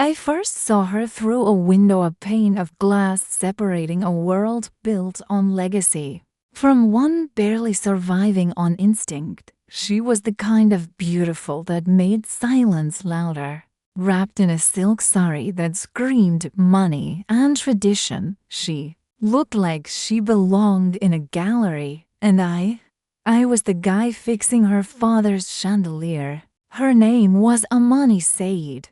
I first saw her through a window, a pane of glass separating a world built on legacy from one barely surviving on instinct. She was the kind of beautiful that made silence louder. Wrapped in a silk sari that screamed money and tradition, she looked like she belonged in a gallery, and I was the guy fixing her father's chandelier. Her name was Amani Sayeed,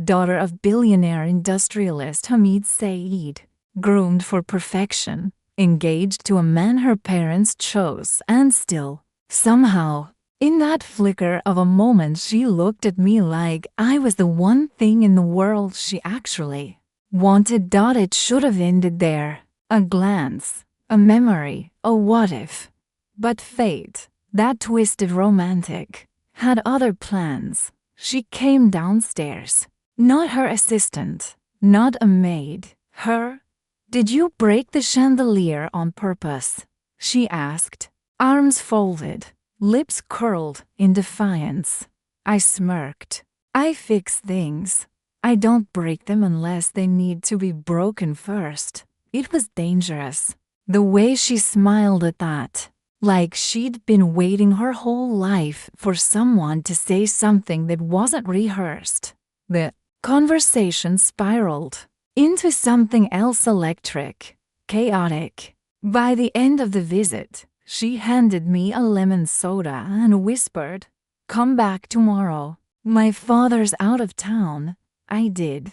daughter of billionaire industrialist Hamid Sayeed, groomed for perfection, engaged to a man her parents chose, and still, somehow, in that flicker of a moment she looked at me like I was the one thing in the world she actually wanted. It should have ended there. A glance, a memory, a what if. But fate, that twisted romantic, had other plans. She came downstairs. Not her assistant, not a maid, her. "Did you break the chandelier on purpose?" she asked, arms folded, lips curled in defiance. I smirked. "I fix things. I don't break them unless they need to be broken first." It was dangerous, the way she smiled at that, like she'd been waiting her whole life for someone to say something that wasn't rehearsed. The conversation spiraled into something else, electric, chaotic. By the end of the visit, she handed me a lemon soda and whispered, "Come back tomorrow. My father's out of town." I did.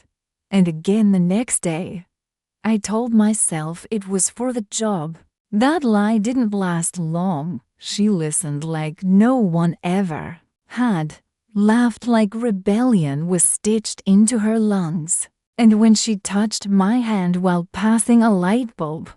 And again the next day. I told myself it was for the job. That lie didn't last long. She listened like no one ever had, laughed like rebellion was stitched into her lungs. And when she touched my hand while passing a light bulb,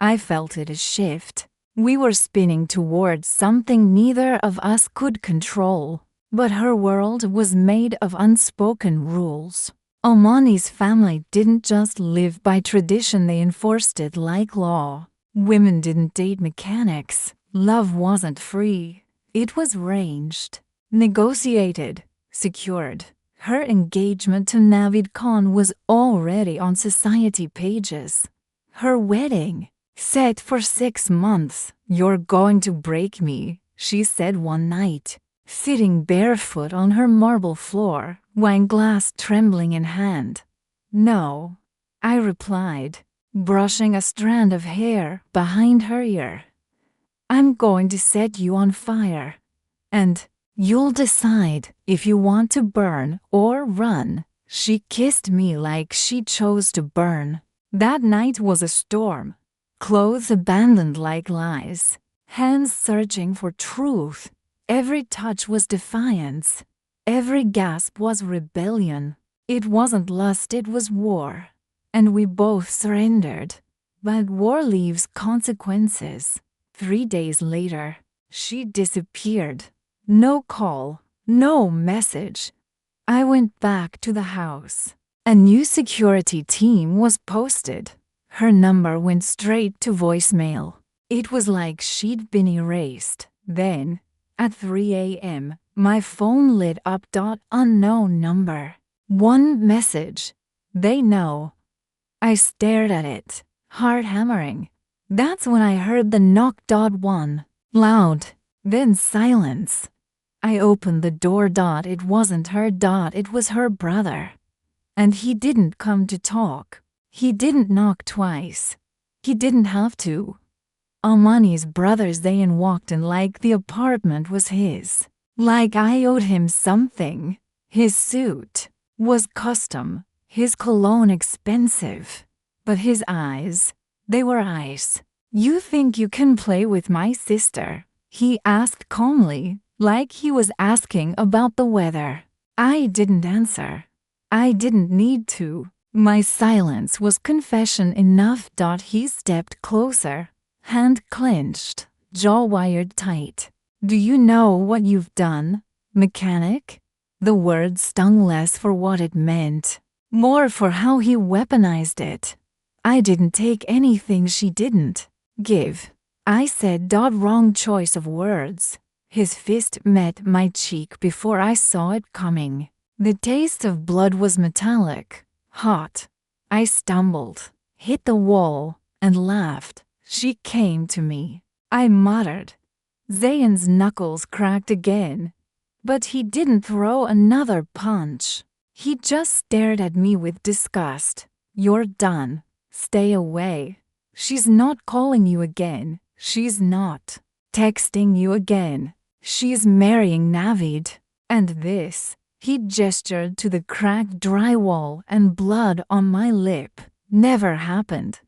I felt it shift. We were spinning towards something neither of us could control. But her world was made of unspoken rules. Amani's family didn't just live by tradition, they enforced it like law. Women didn't date mechanics. Love wasn't free. It was arranged, negotiated, secured. Her engagement to Navid Khan was already on society pages. Her wedding, set for 6 months. "You're going to break me," she said one night, sitting barefoot on her marble floor, wine glass trembling in hand. "No," I replied, brushing a strand of hair behind her ear. "I'm going to set you on fire. And you'll decide if you want to burn or run." She kissed me like she chose to burn. That night was a storm. Clothes abandoned like lies. Hands searching for truth. Every touch was defiance. Every gasp was rebellion. It wasn't lust, it was war. And we both surrendered. But war leaves consequences. 3 days later, she disappeared. No call, no message. I went back to the house. A new security team was posted. Her number went straight to voicemail. It was like she'd been erased. Then, at 3 a.m., my phone lit up. Unknown number. One message. "They know." I stared at it, heart hammering. That's when I heard the knock. One. Loud. Then silence. I opened the door. It wasn't her. It was her brother. And he didn't come to talk. He didn't knock twice. He didn't have to. Amani's brothers, they walked in like the apartment was his. Like I owed him something. His suit was custom, his cologne expensive. But his eyes, they were ice. "You think you can play with my sister?" he asked calmly, like he was asking about the weather. I didn't answer. I didn't need to. My silence was confession enough. He stepped closer, hand clenched, jaw wired tight. "Do you know what you've done, mechanic?" The word stung less for what it meant, more for how he weaponized it. I didn't take anything she didn't give. I said. Wrong choice of words. His fist met my cheek before I saw it coming. The taste of blood was metallic, hot. I stumbled, hit the wall, and laughed. She came to me. I muttered. Zayn's knuckles cracked again, but he didn't throw another punch. He just stared at me with disgust. You're done. Stay away. She's not calling you again. She's not texting you again. She's marrying Navid. And this, he gestured to the cracked drywall and blood on my lip, never happened.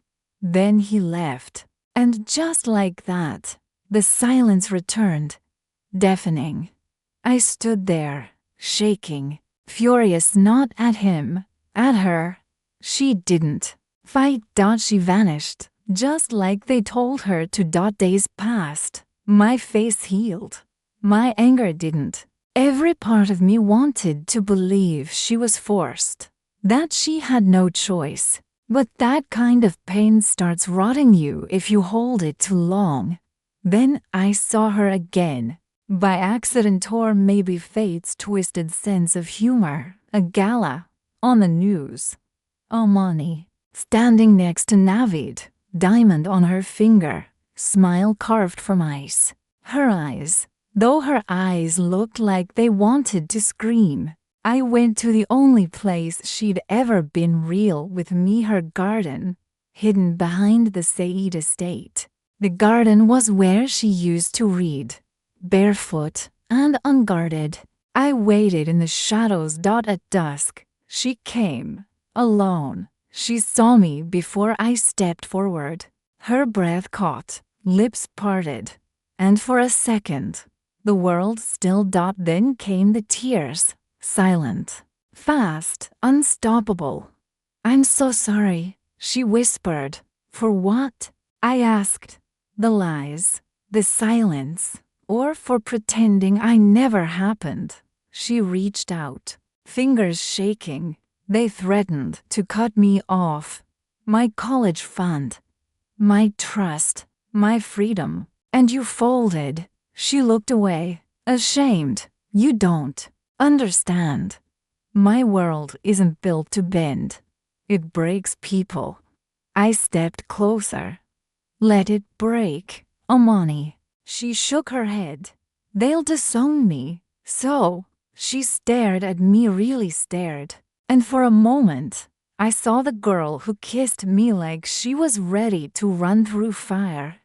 Then he left. And just like that, the silence returned, deafening. I stood there, shaking, furious not at him, at her. She didn't fight. She vanished, just like they told her to. Days passed. My face healed. My anger didn't. Every part of me wanted to believe she was forced, that she had no choice. But that kind of pain starts rotting you if you hold it too long. Then I saw her again, by accident or maybe fate's twisted sense of humor, a gala, on the news. Amani, standing next to Navid, diamond on her finger, smile carved from ice. Her eyes, though her eyes looked like they wanted to scream. I went to the only place she'd ever been real with me, her garden, hidden behind the Sayeed estate. The garden was where she used to read, barefoot and unguarded. I waited in the shadows. At dusk, she came, alone. She saw me before I stepped forward. Her breath caught, lips parted, and for a second, the world still. Then came the tears. Silent, fast, unstoppable. I'm so sorry, she whispered. For what? I asked. The lies, the silence, or for pretending I never happened. She reached out, fingers shaking. They threatened to cut me off. My college fund, my trust, my freedom. And you folded. She looked away, ashamed. You don't understand. My world isn't built to bend. It breaks people. I stepped closer. Let it break, Amani. She shook her head. They'll disown me. So, she stared at me, really stared. And for a moment, I saw the girl who kissed me like she was ready to run through fire.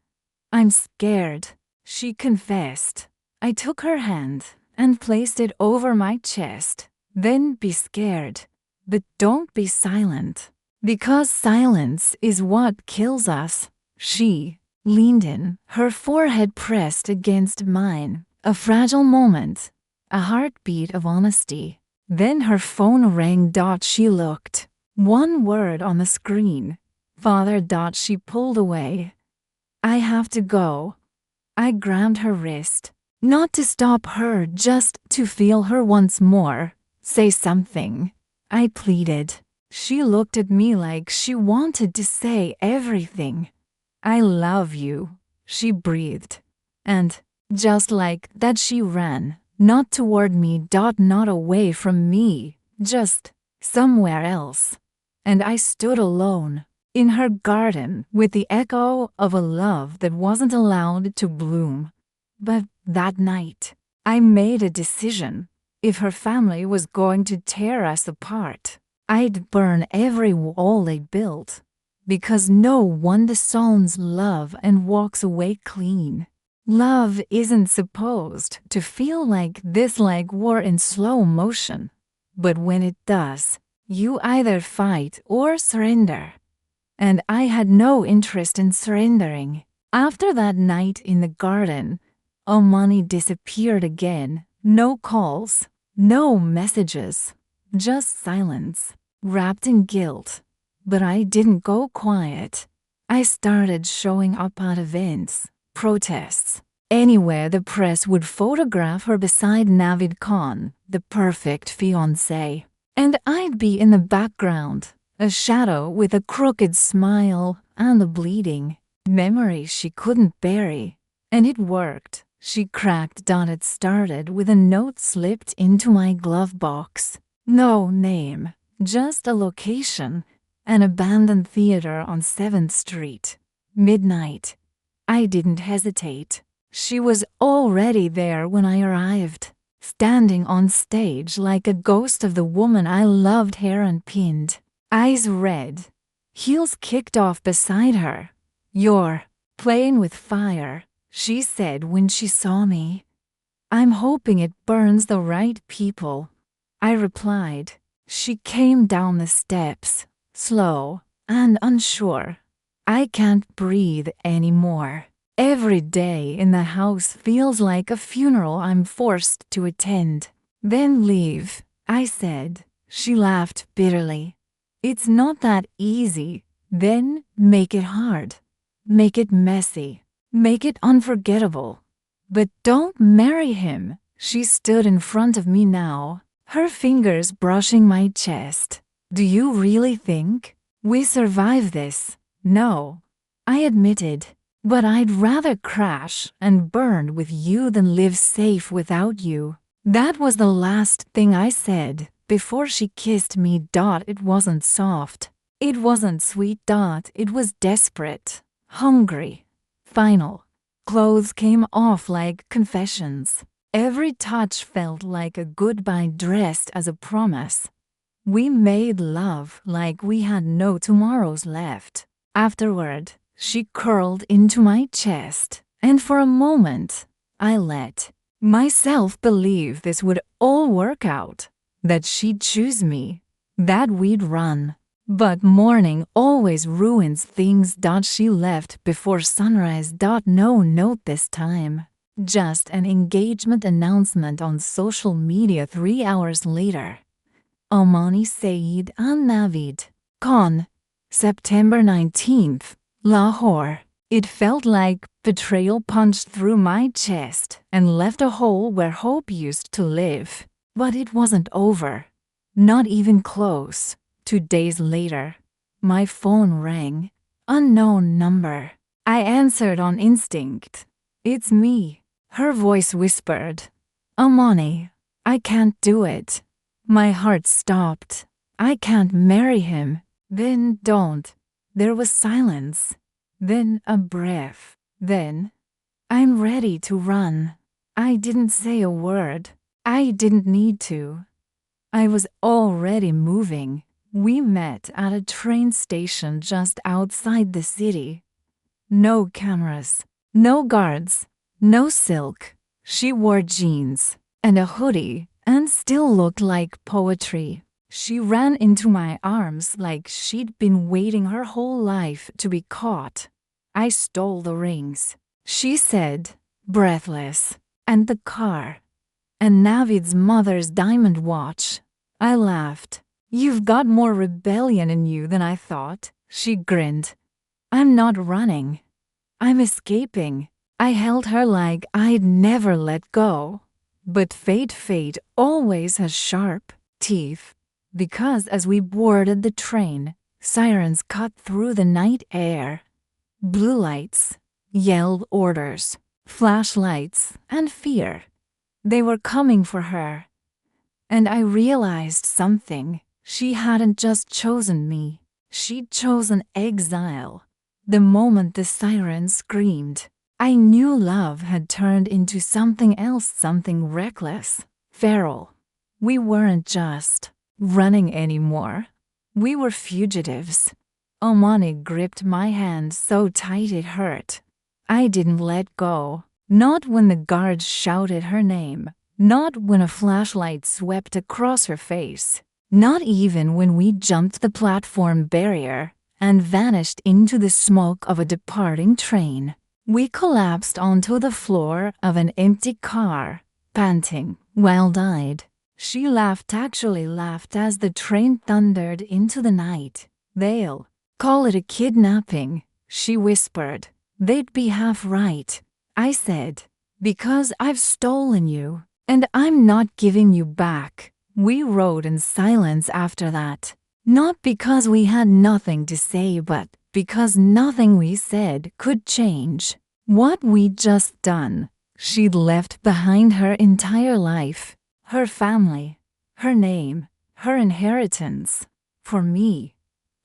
I'm scared, she confessed. I took her hand and placed it over my chest. Then be scared, but don't be silent. Because silence is what kills us. She leaned in, her forehead pressed against mine. A fragile moment, a heartbeat of honesty. Then her phone rang. She looked. One word on the screen. Father. She pulled away. I have to go. I grabbed her wrist. Not to stop her, just to feel her once more. Say something, I pleaded. She looked at me like she wanted to say everything. I love you, she breathed. And, just like that, she ran, not toward me. Not away from me, just somewhere else. And I stood alone, in her garden, with the echo of a love that wasn't allowed to bloom. But that night, I made a decision. If her family was going to tear us apart, I'd burn every wall they built. Because no one disowns love and walks away clean. Love isn't supposed to feel like this, like war in slow motion. But when it does, you either fight or surrender. And I had no interest in surrendering. After that night in the garden, Amani disappeared again. No calls, no messages, just silence, wrapped in guilt. But I didn't go quiet. I started showing up at events, protests, anywhere the press would photograph her beside Navid Khan, the perfect fiancé. And I'd be in the background, a shadow with a crooked smile and a bleeding memory she couldn't bury. And it worked. She cracked. It started with a note slipped into my glove box. No name, just a location, an abandoned theater on 7th Street. Midnight. I didn't hesitate. She was already there when I arrived, standing on stage like a ghost of the woman I loved, hair unpinned, eyes red, heels kicked off beside her. "You're playing with fire," she said when she saw me. "I'm hoping it burns the right people," I replied. She came down the steps, slow and unsure. I can't breathe anymore. Every day in the house feels like a funeral I'm forced to attend. "Then leave," I said. She laughed bitterly. "It's not that easy. Then make it hard. Make it messy. Make it unforgettable. But don't marry him." She stood in front of me now, her fingers brushing my chest. "Do you really think we survive this?" "No," I admitted. "But I'd rather crash and burn with you than live safe without you." That was the last thing I said before she kissed me. It wasn't soft. It wasn't sweet. It was desperate, hungry, final. Clothes came off like confessions. Every touch felt like a goodbye dressed as a promise. We made love like we had no tomorrows left. Afterward, she curled into my chest, and for a moment, I let myself believe this would all work out, that she'd choose me, that we'd run. But morning always ruins things. She left before sunrise. No note this time. Just an engagement announcement on social media 3 hours later. Amani Sayeed and Naveed. Con. September 19th. Lahore. It felt like betrayal punched through my chest and left a hole where hope used to live. But it wasn't over. Not even close. 2 days later, my phone rang. Unknown number. I answered on instinct. "It's me." Her voice whispered, "Amani, I can't do it." My heart stopped. "I can't marry him." "Then don't." There was silence. Then a breath. Then, "I'm ready to run." I didn't say a word. I didn't need to. I was already moving. We met at a train station just outside the city. No cameras, no guards, no silk. She wore jeans and a hoodie and still looked like poetry. She ran into my arms like she'd been waiting her whole life to be caught. "I stole the rings," she said, breathless. "And the car. And Navid's mother's diamond watch." I laughed. "You've got more rebellion in you than I thought." She grinned. "I'm not running. I'm escaping." I held her like I'd never let go. But fate always has sharp teeth. Because as we boarded the train, sirens cut through the night air. Blue lights yelled orders, flashlights, and fear. They were coming for her. And I realized something. She hadn't just chosen me. She'd chosen exile. The moment the sirens screamed, I knew love had turned into something else, something reckless, feral. We weren't just running anymore. We were fugitives. Amani gripped my hand so tight it hurt. I didn't let go. Not when the guards shouted her name. Not when a flashlight swept across her face. Not even when we jumped the platform barrier and vanished into the smoke of a departing train. We collapsed onto the floor of an empty car, panting, wild-eyed. She laughed, actually laughed, as the train thundered into the night. "They'll call it a kidnapping," she whispered. "They'd be half right." I said, "Because I've stolen you, and I'm not giving you back." We rode in silence after that. Not because we had nothing to say, but because nothing we said could change what we'd just done. She'd left behind her entire life, her family, her name, her inheritance. For me.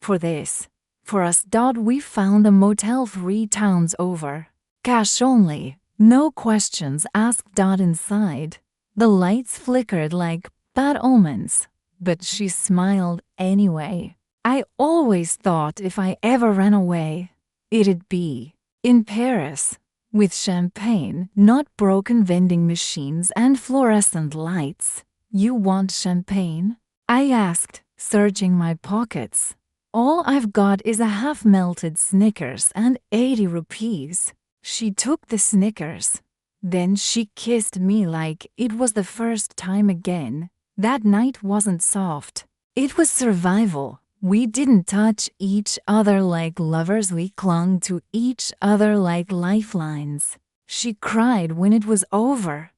For this. For us. We found a motel 3 towns over. Cash only. No questions asked. Inside. The lights flickered like bad omens, but she smiled anyway. I always thought if I ever ran away, it'd be in Paris, with champagne, not broken vending machines and fluorescent lights. You want champagne? I asked, searching my pockets. All I've got is a half-melted Snickers and 80 rupees. She took the Snickers. Then she kissed me like it was the first time again. That night wasn't soft. It was survival. We didn't touch each other like lovers, we clung to each other like lifelines. She cried when it was over,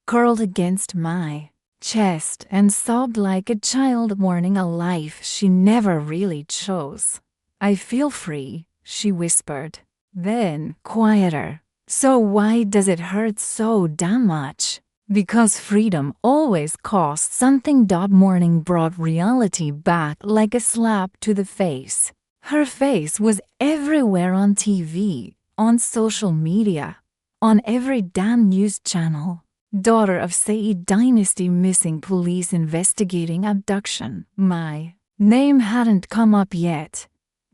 curled against my chest and sobbed like a child mourning a life she never really chose. I feel free, she whispered. Then, quieter. So why does it hurt so damn much? Because freedom always costs something. Morning brought reality back like a slap to the face. Her face was everywhere, on TV, on social media, on every damn news channel. Daughter of Sayeed dynasty, missing, police investigating abduction. My name hadn't come up yet,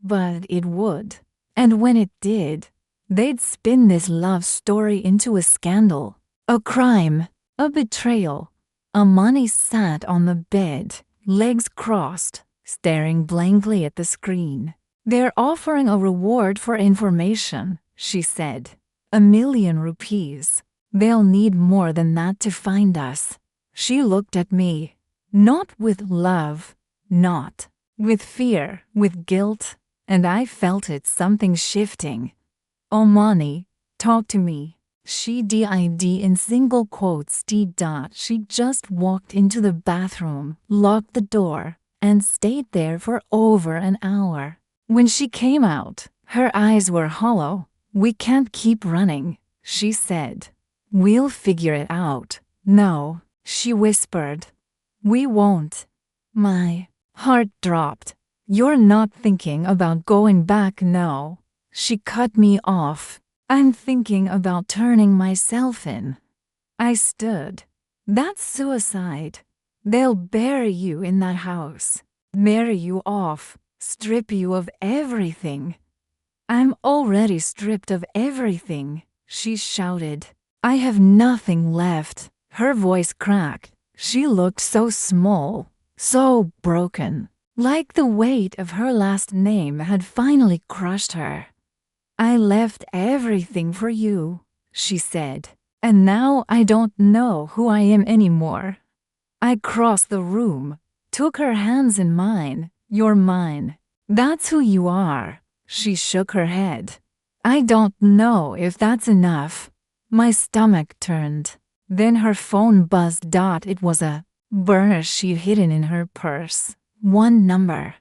but it would. And when it did, they'd spin this love story into a scandal, a crime, a betrayal. Amani sat on the bed, legs crossed, staring blankly at the screen. They're offering a reward for information, she said. 1,000,000 rupees. They'll need more than that to find us. She looked at me. Not with love, not with fear, with guilt, and I felt it, something shifting. Amani, talk to me. She did in single quotes. She just walked into the bathroom, locked the door, and stayed there for over an hour. When she came out, her eyes were hollow. We can't keep running, she said. We'll figure it out. No, she whispered. We won't. My heart dropped. You're not thinking about going back, no. She cut me off. I'm thinking about turning myself in. I stood. That's suicide. They'll bury you in that house, marry you off, strip you of everything. I'm already stripped of everything, she shouted. I have nothing left. Her voice cracked. She looked so small, so broken, like the weight of her last name had finally crushed her. I left everything for you, she said, and now I don't know who I am anymore. I crossed the room, took her hands in mine. You're mine. That's who you are. She shook her head. I don't know if that's enough. My stomach turned. Then her phone buzzed. It was a burner she'd hidden in her purse. One number.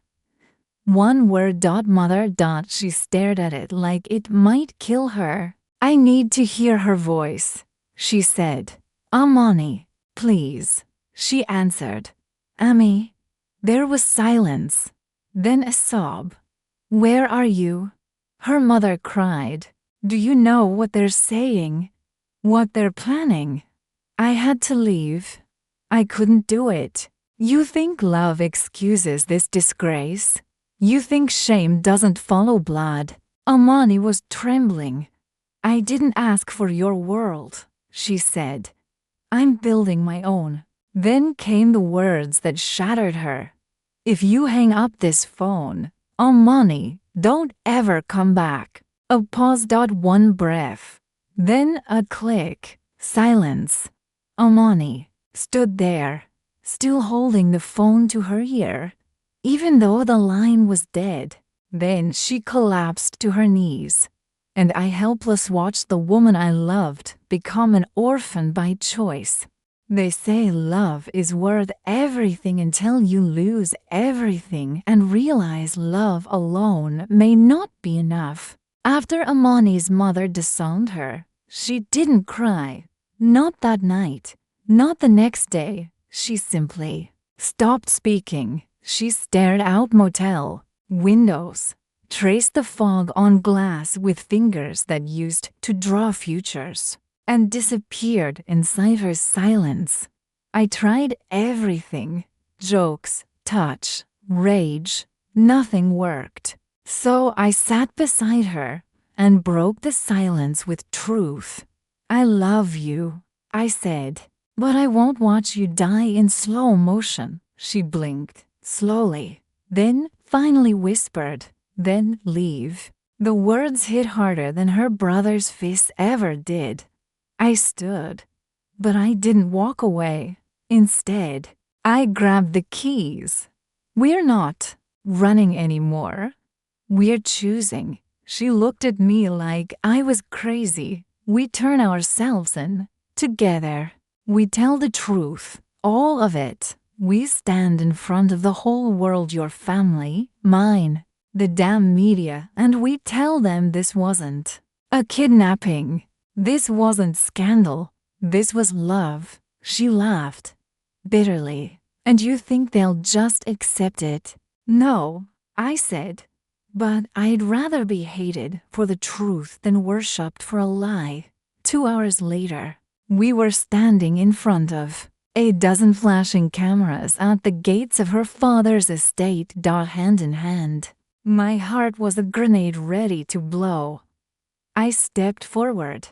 One word. Mother. She stared at it like it might kill her. I need to hear her voice, she said. Amani, please, she answered. Ami. There was silence. Then a sob. Where are you? Her mother cried. Do you know what they're saying? What they're planning? I had to leave. I couldn't do it. You think love excuses this disgrace? You think shame doesn't follow blood? Amani was trembling. I didn't ask for your world, she said. I'm building my own. Then came the words that shattered her. If you hang up this phone, Amani, don't ever come back. A pause. One breath. Then a click. Silence. Amani stood there, still holding the phone to her ear, even though the line was dead. Then she collapsed to her knees, and I helpless watched the woman I loved become an orphan by choice. They say love is worth everything until you lose everything and realize love alone may not be enough. After Amani's mother disowned her, she didn't cry. Not that night. Not the next day. She simply stopped speaking. She stared out motel windows, traced the fog on glass with fingers that used to draw futures, and disappeared inside her silence. I tried everything. Jokes, touch, rage. Nothing worked. So I sat beside her and broke the silence with truth. I love you, I said, but I won't watch you die in slow motion. She blinked slowly, then finally whispered, then leave. The words hit harder than her brother's fist ever did. I stood, but I didn't walk away. Instead, I grabbed the keys. We're not running anymore. We're choosing. She looked at me like I was crazy. We turn ourselves in. Together. We tell the truth. All of it. We stand in front of the whole world, your family, mine, the damn media, and we tell them this wasn't a kidnapping. This wasn't scandal. This was love. She laughed bitterly. And you think they'll just accept it? No, I said. But I'd rather be hated for the truth than worshipped for a lie. 2 hours later, we were standing in front of a dozen flashing cameras at the gates of her father's estate, hand in hand. My heart was a grenade ready to blow. I stepped forward.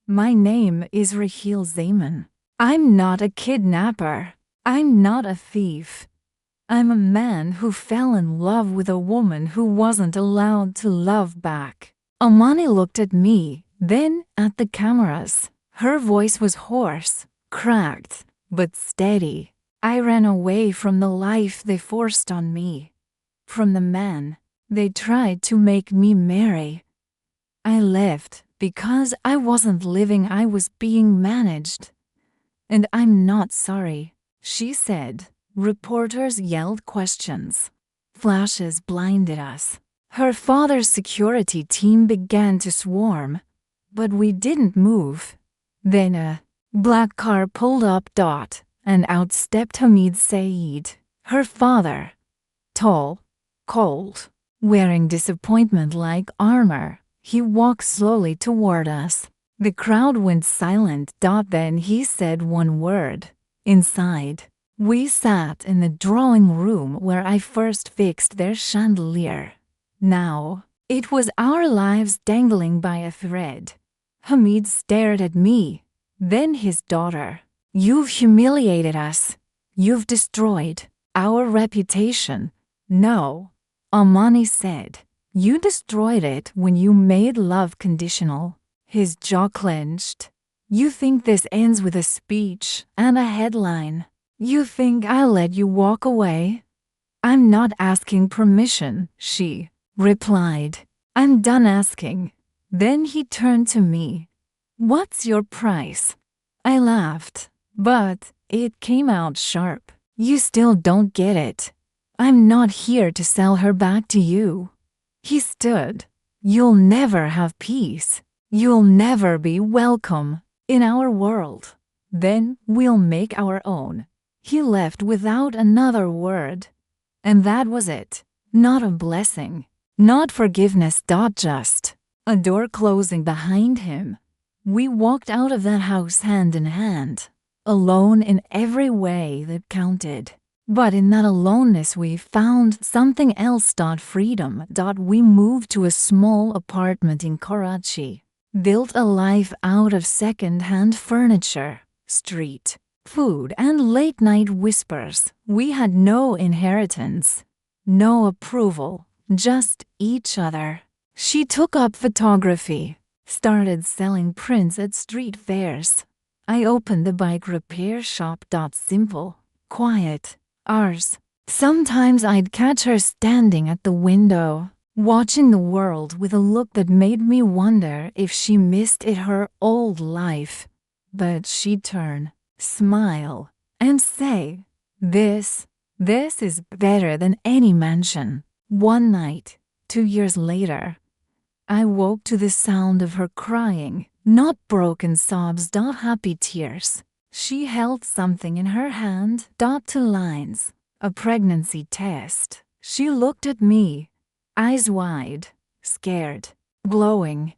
My name is Raheel Zaman. I'm not a kidnapper. I'm not a thief. I'm a man who fell in love with a woman who wasn't allowed to love back. Amani looked at me, then at the cameras. Her voice was hoarse, cracked, but steady. I ran away from the life they forced on me, from the man they tried to make me marry. I left because I wasn't living, I was being managed. And I'm not sorry, she said. Reporters yelled questions. Flashes blinded us. Her father's security team began to swarm, but we didn't move. Then a black car pulled up, and out stepped Amani Sayeed, her father. Tall, cold, wearing disappointment-like armor, he walked slowly toward us. The crowd went silent. Then he said one word. Inside. We sat in the drawing room where I first fixed their chandelier. Now, it was our lives dangling by a thread. Hamid stared at me, then his daughter. You've humiliated us. You've destroyed our reputation. No, Amani said. You destroyed it when you made love conditional. His jaw clenched. You think this ends with a speech and a headline? You think I'll let you walk away? I'm not asking permission, she replied. I'm done asking. Then he turned to me. What's your price? I laughed, but it came out sharp. You still don't get it. I'm not here to sell her back to you. He stood. You'll never have peace. You'll never be welcome in our world. Then we'll make our own. He left without another word. And that was it. Not a blessing. Not forgiveness. Just a door closing behind him. We walked out of that house hand in hand, alone in every way that counted. But in that aloneness we found something else. Freedom. We moved to a small apartment in Karachi. Built a life out of second-hand furniture, street food, and late-night whispers. We had no inheritance, no approval, just each other. She took up photography, started selling prints at street fairs. I opened the bike repair shop. Simple, quiet, ours. Sometimes I'd catch her standing at the window, watching the world with a look that made me wonder if she missed it her old life. But she'd turn, smile, and say, This is better than any mansion. One night, 2 years later, I woke to the sound of her crying, not broken sobs, happy tears. She held something in her hand, dot lines, a pregnancy test. She looked at me, eyes wide, scared, glowing.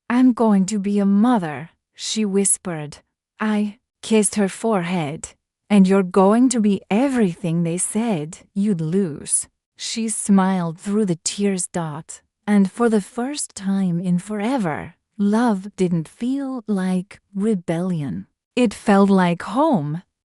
"I'm going to be a mother," she whispered. I kissed her forehead. "And you're going to be everything they said you'd lose." She smiled through the tears. And for the first time in forever, love didn't feel like rebellion. It felt like home.